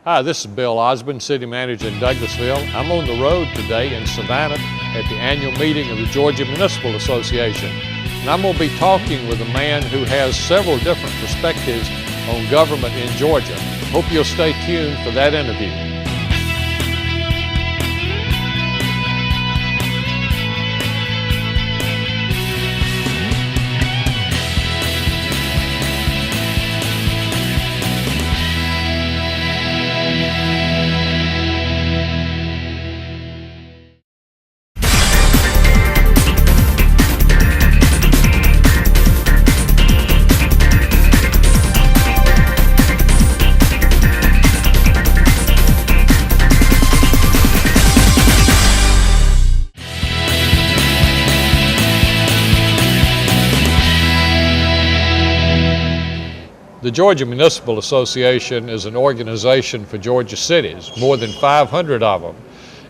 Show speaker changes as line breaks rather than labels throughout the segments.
Hi, this is Bill Osborne, City Manager in Douglasville. I'm on the road today in Savannah at the annual meeting of the Georgia Municipal Association. And I'm going to be talking with a man who has several different perspectives on government in Georgia. Hope you'll stay tuned for that interview. The Georgia Municipal Association is an organization for Georgia cities, more than 500 of them.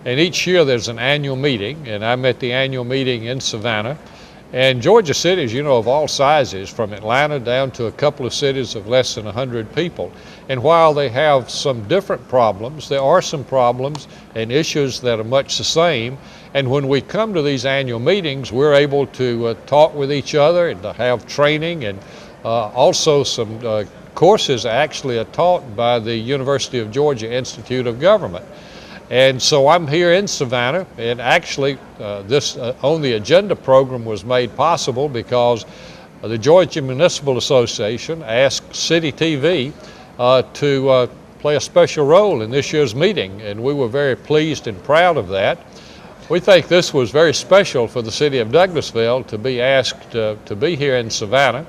And each year there's an annual meeting, and I'm at the annual meeting in Savannah. And Georgia cities, you know, of all sizes, from Atlanta down to a couple of cities of less than 100 people. And while they have some different problems, there are some problems and issues that are much the same. And when we come to these annual meetings, we're able to talk with each other and to have training, and also some courses actually are taught by the University of Georgia Institute of Government. And so I'm here in Savannah, and actually this On the Agenda program was made possible because the Georgia Municipal Association asked City TV to play a special role in this year's meeting, and we were very pleased and proud of that. We think this was very special for the city of Douglasville to be asked to be here in Savannah.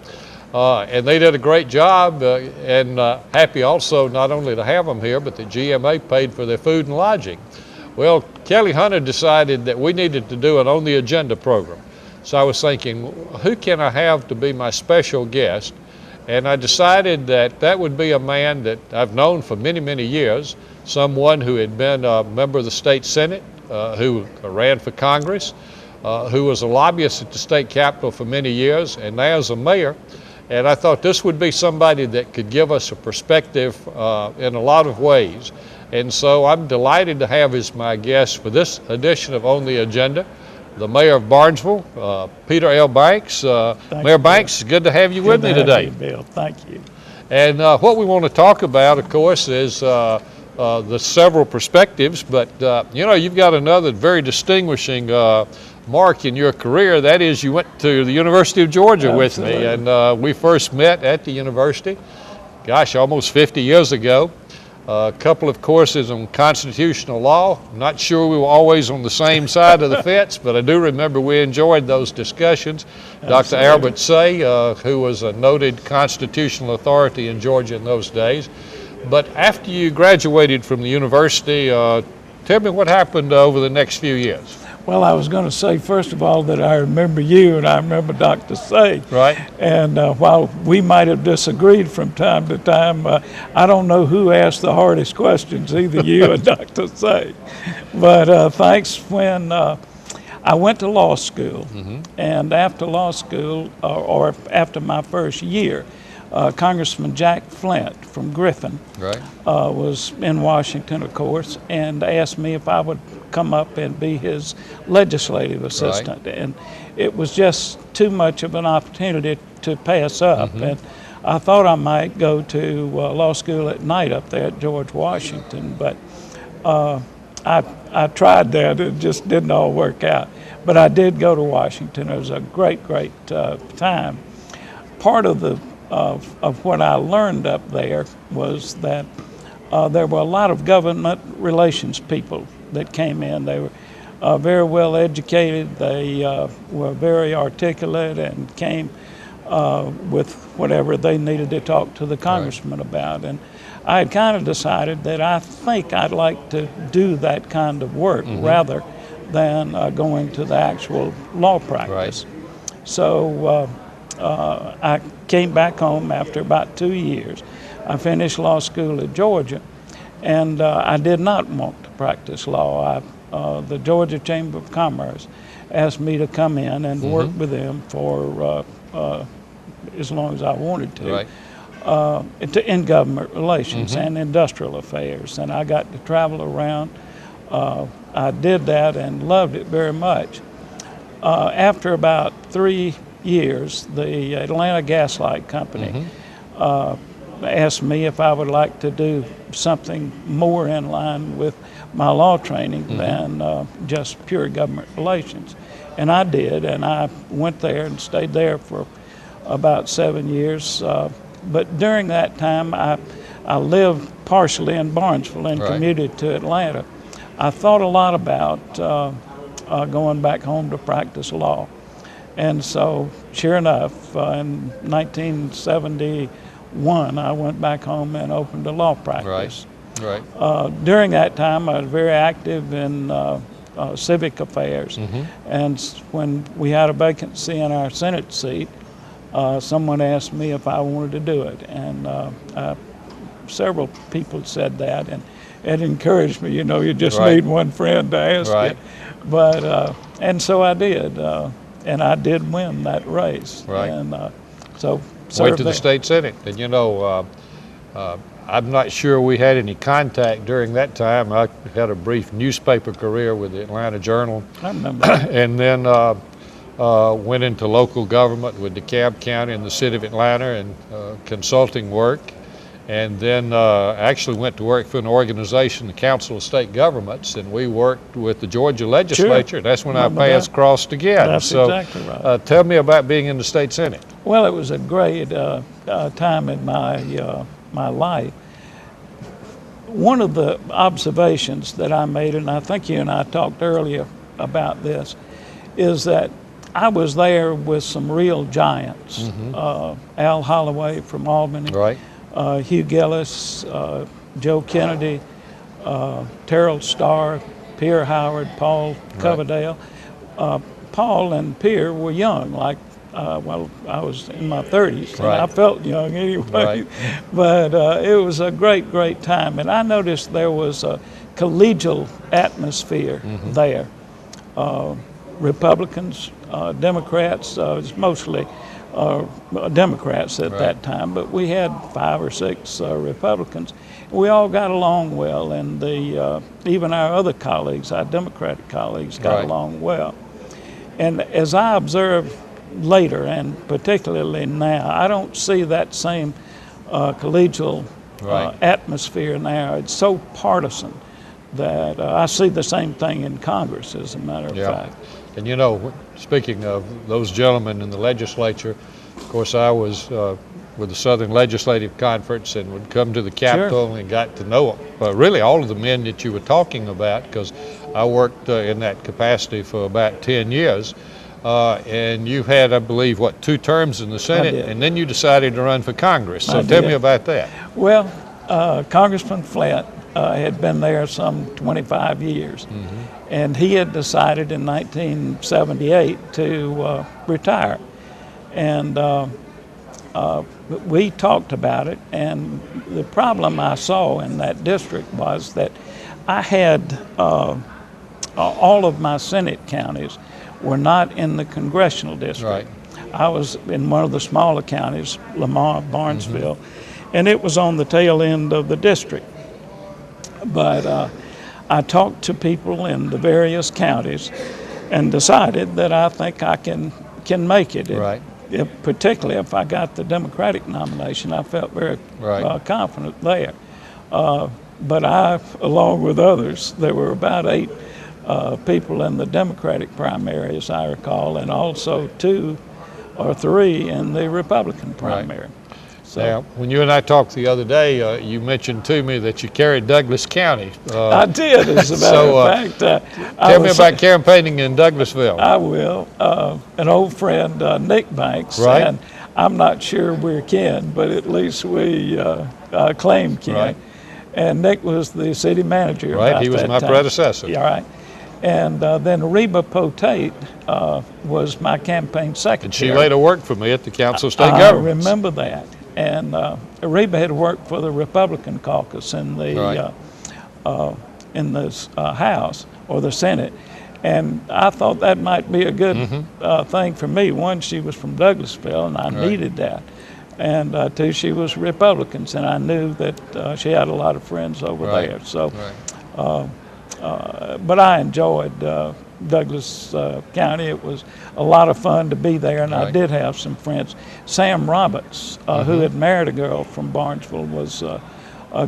And they did a great job, and happy also not only to have them here, but the GMA paid for their food and lodging. Well, Kelly Hunter decided that we needed to do an On the Agenda program. So I was thinking, who can I have to be my special guest? And I decided that that would be a man that I've known for many, many years, someone who had been a member of the state Senate, who ran for Congress, who was a lobbyist at the state capitol for many years, and now is a mayor. And I thought this would be somebody that could give us a perspective in a lot of ways. And so I'm delighted to have as my guest for this edition of On the Agenda, the Mayor of Barnesville, Peter L. Banks. Mayor Banks, it's good to have you with me today.
Good to have you, Bill. Thank you.
And what we want to talk about, of course, is the several perspectives, but you know, you've got another very distinguishing mark in your career. That is, you went to the University of Georgia
Absolutely.
with me, and we first met at the university, gosh, almost 50 years ago. A couple of courses on constitutional law. I'm not sure we were always on the same side of the fence, but I do remember we enjoyed those discussions. Dr. Albert Say, who was a noted constitutional authority in Georgia in those days. But after you graduated from the university, tell me what happened over the next few years.
Well, I was going to say, first of all, that I remember you and I remember Dr. Say.
Right.
And while we might have disagreed from time to time, I don't know who asked the hardest questions, either you or Dr. Say. But thanks. When I went to law school, and after law school, or after my first year, Congressman Jack Flint from Griffin was in Washington, of course, and asked me if I would come up and be his legislative assistant. Right. And it was just too much of an opportunity to pass up. And I thought I might go to law school at night up there at George Washington, but I tried that. It just didn't all work out. But I did go to Washington. It was a great, great time. Part of what I learned up there was that there were a lot of government relations people that came in. They were very well educated. They were very articulate and came with whatever they needed to talk to the congressman about. And I had kind of decided that I think I'd like to do that kind of work rather than going to the actual law practice. So I came back home after about 2 years. I finished law school at Georgia, and I did not want to practice law. The Georgia Chamber of Commerce asked me to come in and work with them for as long as I wanted to. in government relations and industrial affairs, and I got to travel around. I did that and loved it very much. After about 3 years, the Atlanta Gas Light Company asked me if I would like to do something more in line with my law training than just pure government relations. And I did, and I went there and stayed there for about 7 years. But during that time, I lived partially in Barnesville and commuted to Atlanta. I thought a lot about going back home to practice law. And so, sure enough, in 1971, I went back home and opened a law practice. During that time, I was very active in civic affairs. And when we had a vacancy in our Senate seat, someone asked me if I wanted to do it. And several people said that, and it encouraged me. You know, you just need one friend to ask it. But, and so I did. And I did win that race. And so
went to the state senate. And you know, I'm not sure we had any contact during that time. I had a brief newspaper career with the Atlanta Journal.
I remember.
And then went into local government with DeKalb County and the city of Atlanta and consulting work. And then actually went to work for an organization, the Council of State Governments, and we worked with the Georgia legislature. That's when our paths crossed again.
That's exactly right.
Tell me about being in the state senate.
Well, it was a great time in my life. One of the observations that I made, and I think you and I talked earlier about this, is that I was there with some real giants. Al Holloway from Albany. Hugh Gillis, Joe Kennedy, Terrell Starr, Pierre Howard, Paul Coverdale. Paul and Pierre were young, like, well, I was in my 30s, and I felt young anyway. But it was a great, great time. And I noticed there was a collegial atmosphere there. Republicans, Democrats, it was mostly Democrats at that time, but we had 5 or 6 Republicans. We all got along well, and even our other colleagues, our Democratic colleagues, got along well. And as I observed later, and particularly now, I don't see that same collegial atmosphere now. It's so partisan that I see the same thing in Congress, as a matter of fact.
And you know, speaking of those gentlemen in the legislature, of course I was with the Southern Legislative Conference and would come to the Capitol and got to know really all of the men that you were talking about, because I worked in that capacity for about 10 years. And you had, I believe, 2 terms in the Senate, and then you decided to run for Congress. So tell me about that.
Well, Congressman Flint had been there some 25 years. And he had decided in 1978 to retire. And we talked about it, and the problem I saw in that district was that I had all of my Senate counties were not in the congressional district. I was in one of the smaller counties, Lamar, Barnesville, and it was on the tail end of the district. But I talked to people in the various counties and decided that I think I can make it. Particularly if I got the Democratic nomination, I felt very confident there. But I, along with others, there were about 8 people in the Democratic primary, as I recall, and also 2 or 3 in the Republican primary. So,
now, when you and I talked the other day, you mentioned to me that you carried Douglas County.
I did, as a matter of fact.
Tell me about campaigning in Douglasville.
I will. An old friend, Nick Banks, and I'm not sure we're kin, but at least we claim kin. And Nick was the city manager.
He was my predecessor.
And then Reba Potate was my campaign secretary.
And she later worked for me at the Council of State Governments.
I remember that. And Reba had worked for the Republican caucus in the House or the Senate. And I thought that might be a good thing for me. One, she was from Douglasville, and I needed that. and two, she was Republicans, and I knew that she had a lot of friends over there. So, but I enjoyed Douglas County. It was a lot of fun to be there, and I did have some friends. Sam Roberts, who had married a girl from Barnesville, was a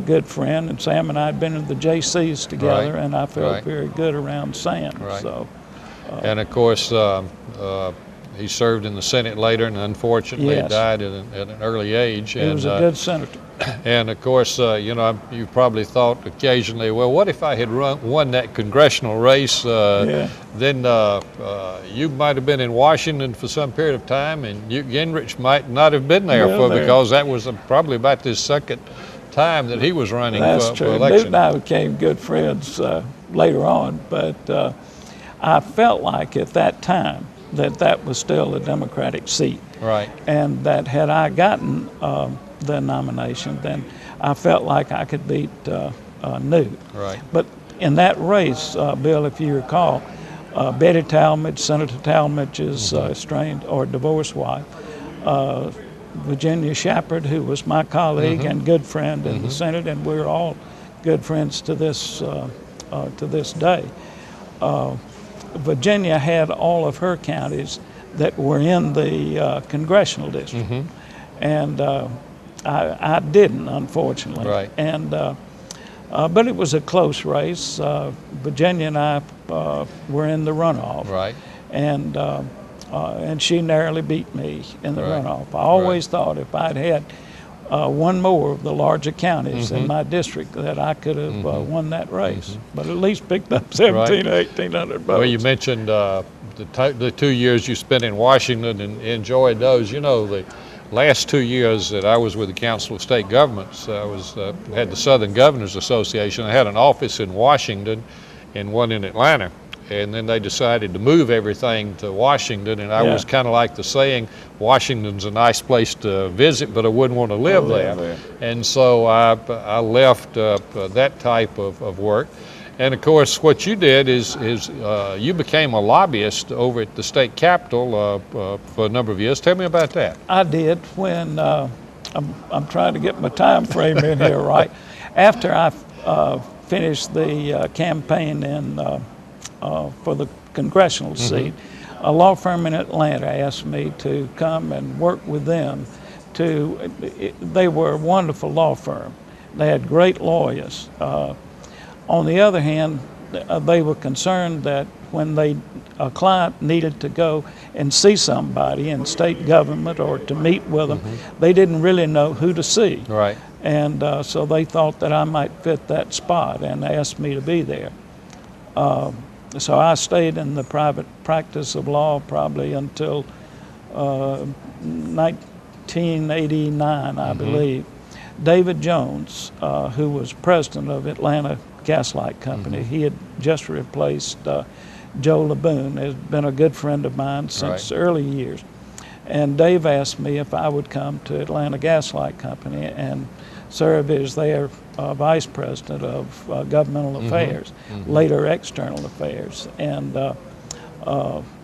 good friend, and Sam and I had been in the JCs together, and I felt very good around Sam. So,
and of course, he served in the Senate later, and unfortunately died at an early age.
He was a good senator.
And of course, you know, you probably thought occasionally, well, what if I had won that congressional race? Then you might have been in Washington for some period of time, and Gingrich might not have been there because that was probably about the second time that he was running for election.
Newt and I became good friends later on, but I felt like at that time that was still a Democratic seat. And that had I gotten the nomination, then I felt like I could beat Newt. But in that race, Bill, if you recall, Betty Talmadge, Senator Talmadge's estranged or divorced wife, Virginia Shepard, who was my colleague and good friend in the Senate, and we're all good friends to this day. Virginia had all of her counties that were in the congressional district, and I didn't, unfortunately. And but it was a close race. Virginia and I were in the runoff, and she narrowly beat me in the runoff. I always thought if I'd had one more of the larger counties in my district that I could have won that race, but at least picked up 1,700 or 1,800 votes.
Well, you mentioned the 2 years you spent in Washington and enjoyed those. You know, the last 2 years that I was with the Council of State Governments, I had the Southern Governors Association. I had an office in Washington and one in Atlanta. And then they decided to move everything to Washington, and I was kind of like the saying, Washington's a nice place to visit, but I wouldn't want to live there. And so I left that type of work. And of course, what you did is you became a lobbyist over at the state capitol for a number of years. Tell me about that.
I did when, I'm trying to get my time frame in here right. After I finished the campaign for the congressional seat, a law firm in Atlanta asked me to come and work with them. They were a wonderful law firm. They had great lawyers. On the other hand, they were concerned that when a client needed to go and see somebody in state government or to meet with them, they didn't really know who to see. And so they thought that I might fit that spot and asked me to be there. So I stayed in the private practice of law probably until 1989, I believe. David Jones, who was president of Atlanta Gaslight Company, he had just replaced Joe LeBoon, has been a good friend of mine since early years. And Dave asked me if I would come to Atlanta Gaslight Company and serve as their vice president of governmental affairs, later external affairs. And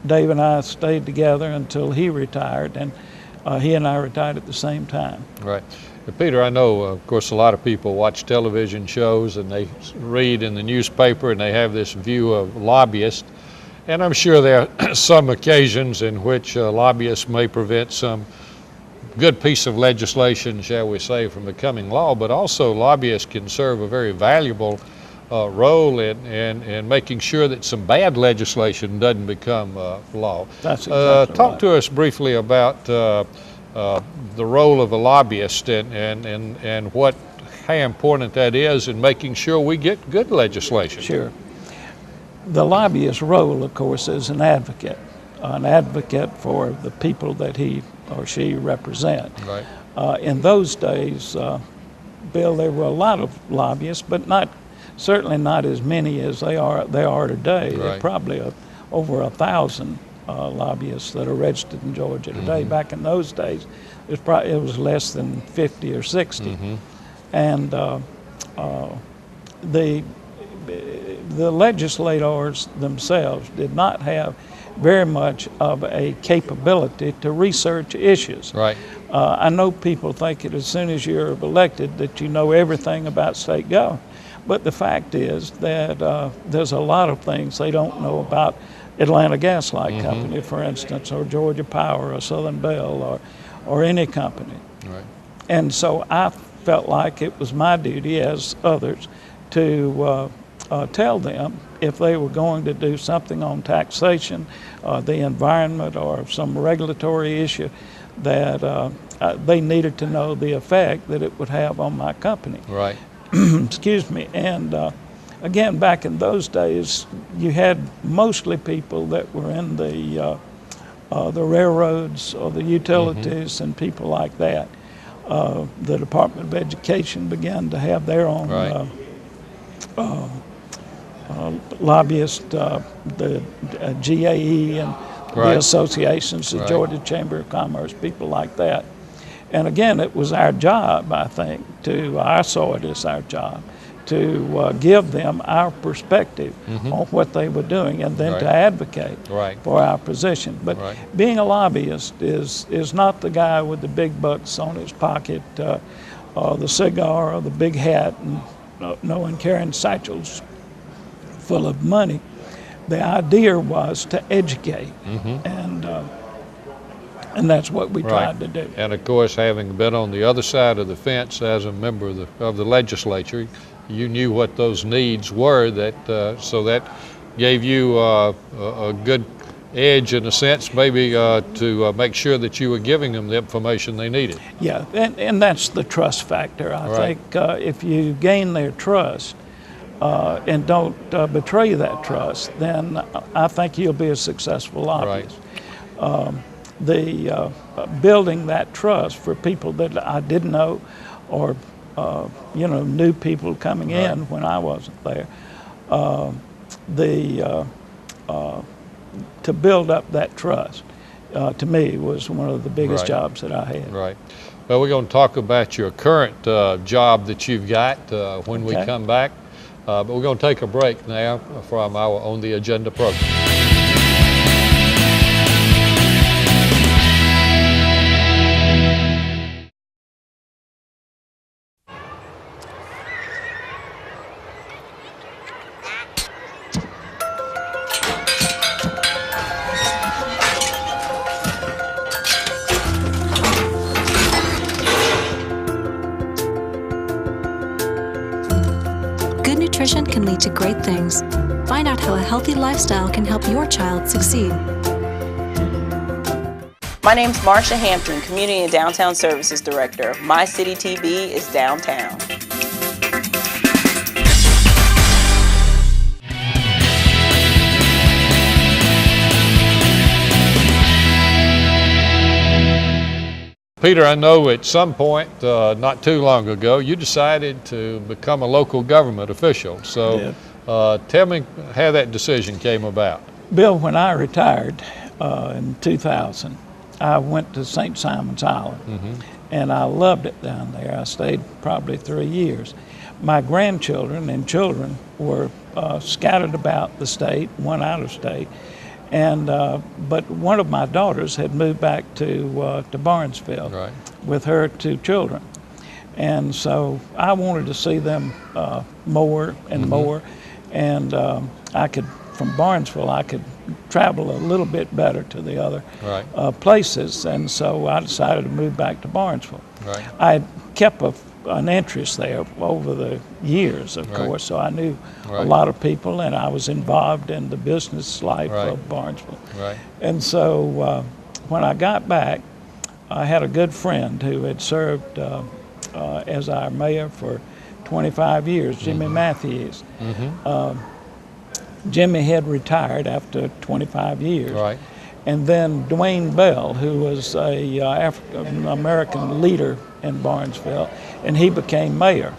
Dave and I stayed together until he retired, and he and I retired at the same time.
Peter, I know, of course, a lot of people watch television shows and they read in the newspaper and they have this view of lobbyists. And I'm sure there are some occasions in which lobbyists may prevent some good piece of legislation, shall we say, from becoming law, but also lobbyists can serve a very valuable role in making sure that some bad legislation doesn't become law.
That's exactly
Talk to us briefly about the role of a lobbyist and how important that is in making sure we get good legislation.
Sure. The lobbyist's role, of course, is an advocate for the people that he or she represent. In those days, Bill, there were a lot of lobbyists, but certainly not as many as they are today. There are probably over 1,000 lobbyists that are registered in Georgia today. Back in those days, it was less than 50 or 60. And the legislators themselves did not have very much of a capability to research issues. I know people think that as soon as you're elected that you know everything about state government, but the fact is that there's a lot of things they don't know about Atlanta Gas Light Company, for instance, or Georgia Power, or Southern Bell, or any company.
Right.
And so I felt like it was my duty, as others, to tell them if they were going to do something on taxation, the environment, or some regulatory issue, that they needed to know the effect that it would have on my company.
Right.
Excuse me. And again, back in those days, you had mostly people that were in the railroads or the utilities and people like that. The Department of Education began to have their own lobbyist, the GAE and the associations, the Georgia Chamber of Commerce, people like that. And again, it was our job, I think, I saw it as our job, to give them our perspective on what they were doing, and then to advocate for our position. But being a lobbyist is not the guy with the big bucks on his pocket, the cigar or the big hat, and carrying satchels full of money. The idea was to educate, and that's what we tried to do.
And of course, having been on the other side of the fence as a member of the legislature, you knew what those needs were, so that gave you a good edge, in a sense, maybe to make sure that you were giving them the information they needed.
Yeah, and that's the trust factor. I think if you gain their trust and don't betray that trust, then I think you'll be a successful lobbyist. Building that trust for people that I didn't know, or new people coming in when I wasn't there, to build up that trust, to me, was one of the biggest jobs that I had.
Right. Well, we're going to talk about your current job that you've got when we come back, but we're going to take a break now from our On the Agenda program.
Good nutrition can lead to great things. Find out how a healthy lifestyle can help your child succeed.
My name's Marsha Hampton, Community and Downtown Services Director. My City TV is downtown.
Peter, I know at some point, not too long ago, you decided to become a local government official. So tell me how that decision came about.
Bill, when I retired in 2000, I went to St. Simon's Island, and I loved it down there. I stayed probably 3 years. My grandchildren and children were scattered about the state, one out of state. And but one of my daughters had moved back to Barnesville with her 2 children, and so I wanted to see them more and more. And from Barnesville, I could travel a little bit better to the other places, and so I decided to move back to Barnesville. I had kept an interest there over the years, of course, so I knew a lot of people, and I was involved in the business life of Barnesville. And so when I got back, I had a good friend who had served as our mayor for 25 years, Jimmy Matthews. Jimmy had retired after 25 years. And then Dwayne Bell, who was a African American leader in Barnesville, and he became mayor.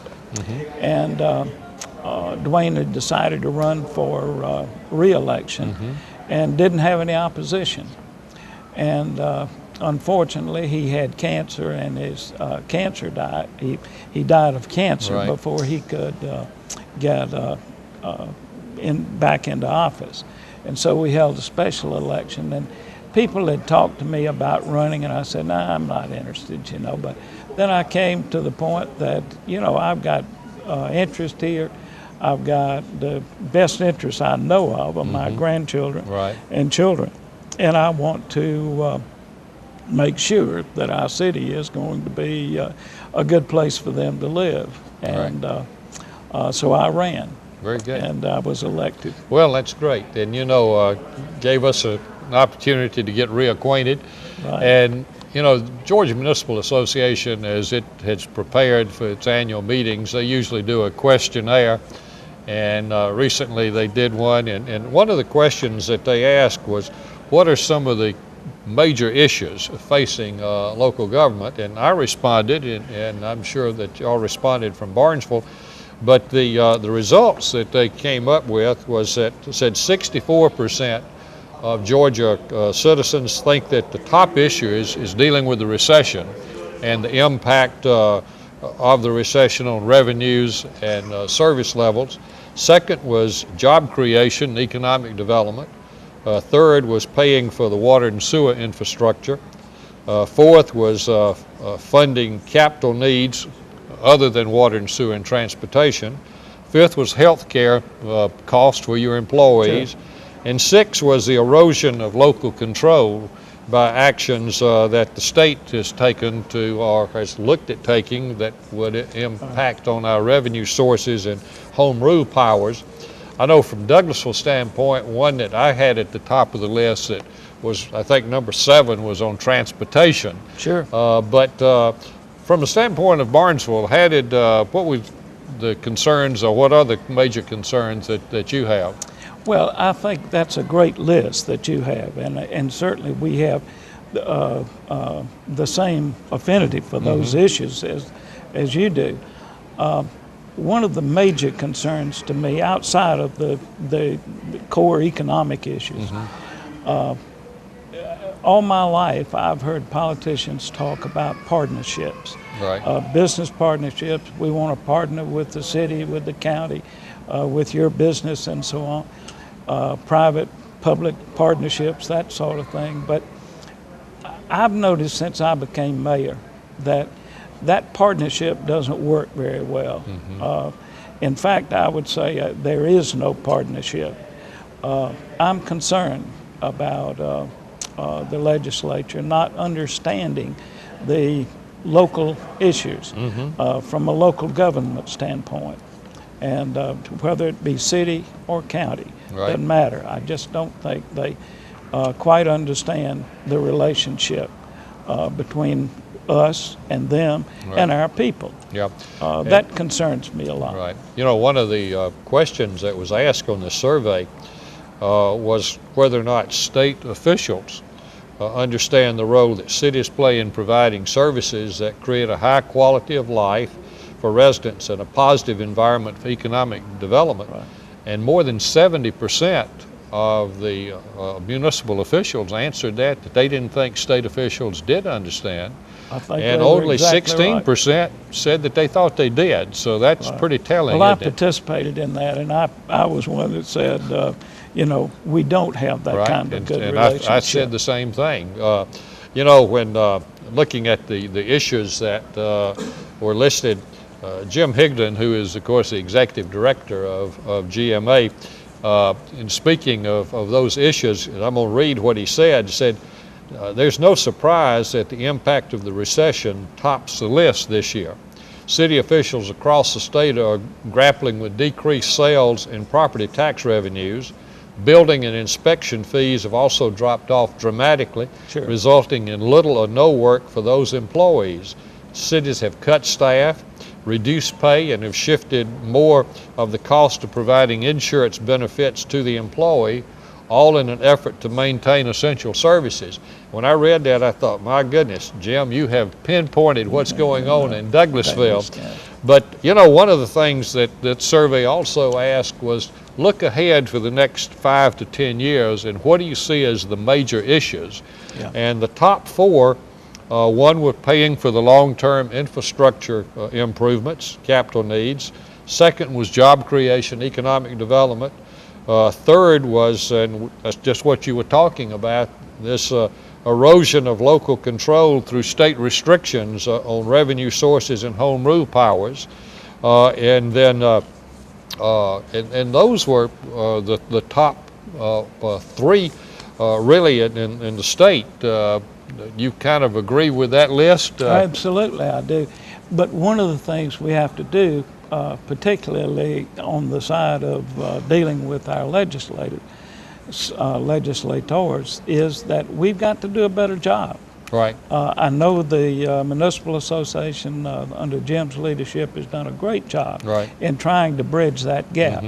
And Dwayne had decided to run for re-election and didn't have any opposition. And unfortunately, he had cancer, and his cancer died. He died of cancer before he could get back into office. And so we held a special election, and people had talked to me about running, and I said, "Nah, I'm not interested," you know. But then I came to the point that, you know, I've got interest here. I've got the best interests I know of my grandchildren and children, and I want to make sure that our city is going to be a good place for them to live. And so I ran.
Very good.
And I was elected.
Well, that's great. And, you know, gave us an opportunity to get reacquainted.
Right.
And, you know, Georgia Municipal Association, as it has prepared for its annual meetings, they usually do a questionnaire. And recently they did one. And one of the questions that they asked was, what are some of the major issues facing local government? And I responded, and I'm sure that y'all responded from Barnesville, but the results that they came up with was that said 64% of Georgia citizens think that the top issue is dealing with the recession and the impact of the recession on revenues and service levels. Second was job creation and economic development. Third was paying for the water and sewer infrastructure. Fourth was funding capital needs other than water and sewer and transportation. Fifth was health care costs for your employees. Sure. And sixth was the erosion of local control by actions that the state has taken to or has looked at taking that would impact on our revenue sources and home rule powers. I know from Douglasville's standpoint, one that I had at the top of the list that was, I think, number 7 was on transportation.
Sure.
But from the standpoint of Barnesville, what were the concerns, or what are the major concerns that you have?
Well, I think that's a great list that you have, and certainly we have the same affinity for those issues as you do. One of the major concerns to me, outside of the core economic issues, all my life I've heard politicians talk about partnerships, business partnerships. We want to partner with the city, with the county, with your business and so on, private-public partnerships, that sort of thing. But I've noticed since I became mayor that partnership doesn't work very well. In fact, I would say there is no partnership. I'm concerned about the legislature not understanding the local issues from a local government standpoint. And whether it be city or county, doesn't matter. I just don't think they quite understand the relationship between us and them and our people. That concerns me a lot.
Right. You know, one of the questions that was asked on the survey was whether or not state officials understand the role that cities play in providing services that create a high quality of life for residents and a positive environment for economic development. And more than 70% of the municipal officials answered that they didn't think state officials did understand. And only exactly 16% said that they thought they did. So that's pretty telling.
Well, I participated in that, and I was one that said, you know, we don't have that kind of good relationship.
I said the same thing. You know, when looking at the issues that were listed, Jim Higdon, who is, of course, the executive director of GMA, in speaking of those issues, and I'm going to read what he said, there's no surprise that the impact of the recession tops the list this year. City officials across the state are grappling with decreased sales and property tax revenues. Building and inspection fees have also dropped off dramatically, resulting in little or no work for those employees. Cities have cut staff, reduced pay, and have shifted more of the cost of providing insurance benefits to the employee, all in an effort to maintain essential services. When I read that, I thought, my goodness, Jim, you have pinpointed what's going on in Douglasville. But, you know, one of the things that survey also asked was, look ahead for the next 5 to 10 years, and what do you see as the major issues? And the top 4, one was paying for the long-term infrastructure improvements, capital needs. Second was job creation, economic development. Third was, and that's just what you were talking about, this erosion of local control through state restrictions on revenue sources and home rule powers. And then and those were the top three really in the state. You kind of agree with that list?
Absolutely, I do. But one of the things we have to do, particularly on the side of dealing with our legislators, is that we've got to do a better job.
Right.
I know the Municipal Association under Jim's leadership has done a great job in trying to bridge that gap.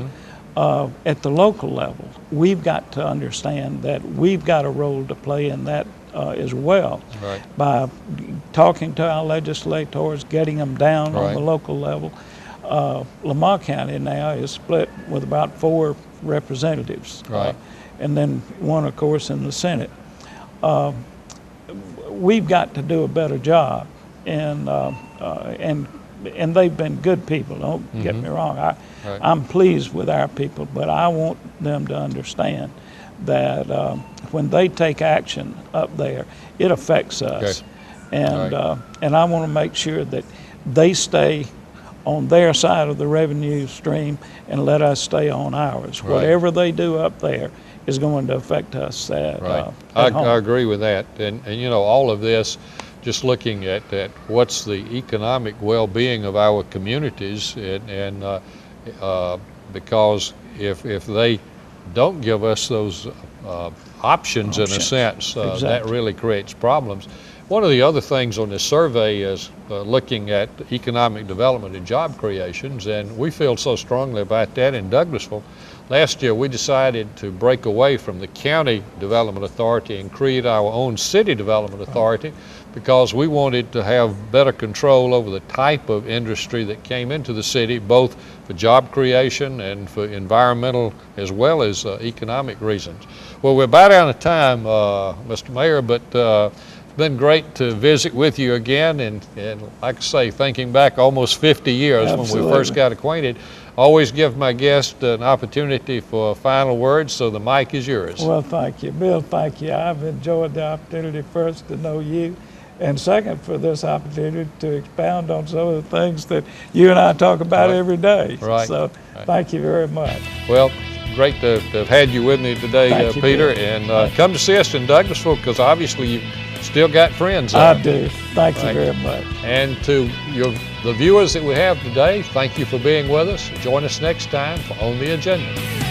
At the local level, we've got to understand that we've got a role to play in that as well, by talking to our legislators, getting them down on the local level. Lamar County now is split with about 4 representatives, and then one, of course, in the Senate. We've got to do a better job, and they've been good people. Don't get me wrong. I'm pleased with our people, but I want them to understand that when they take action up there, it affects us, and I want to make sure that they stay on their side of the revenue stream and let us stay on ours. Whatever they do up there is going to affect us at home.
I agree with that, and you know, all of this, just looking at what's the economic well-being of our communities, and because if they don't give us those options in a sense, that really creates problems. One of the other things on this survey is looking at economic development and job creations, and we feel so strongly about that in Douglasville. Last year we decided to break away from the county development authority and create our own city development authority, because we wanted to have better control over the type of industry that came into the city, both for job creation and for environmental as well as economic reasons. Well, we're about out of time, Mr. Mayor, but it's been great to visit with you again, and like I say, thinking back almost 50 years when we first got acquainted. Always give my guest an opportunity for final words, so the mic is yours.
Well, thank you, Bill. Thank you. I've enjoyed the opportunity, first, to know you, and second, for this opportunity to expound on some of the things that you and I talk about every day. So thank you very much.
Well, great to have had you with me today, Peter,
Bill.
And come to see us in Douglasville, because obviously you've still got friends there.
I do. Thank you very much.
And to the viewers that we have today, thank you for being with us. Join us next time for On the Agenda.